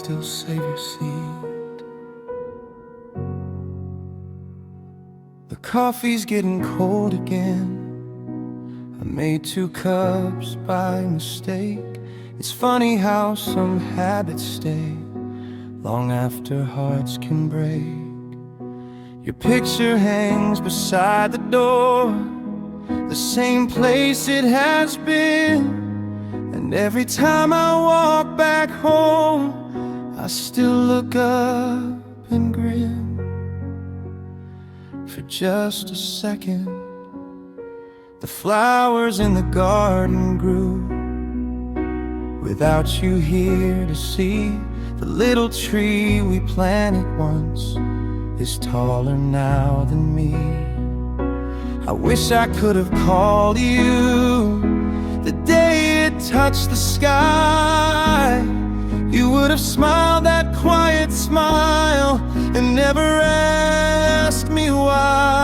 still save your seat. The coffee's getting cold again. I made 2 cups by mistake. It's funny how some habits stay long after hearts can break. Your picture hangs beside the door, the same place it has been. And every time I walk back home, I still look up and grin. For just a second, the flowers in the garden grew. Without you here to see, the little tree we planted once is taller now than me. I wish I could have called you the day it touched the sky. You would have smiled that quiet smile and never asked me why.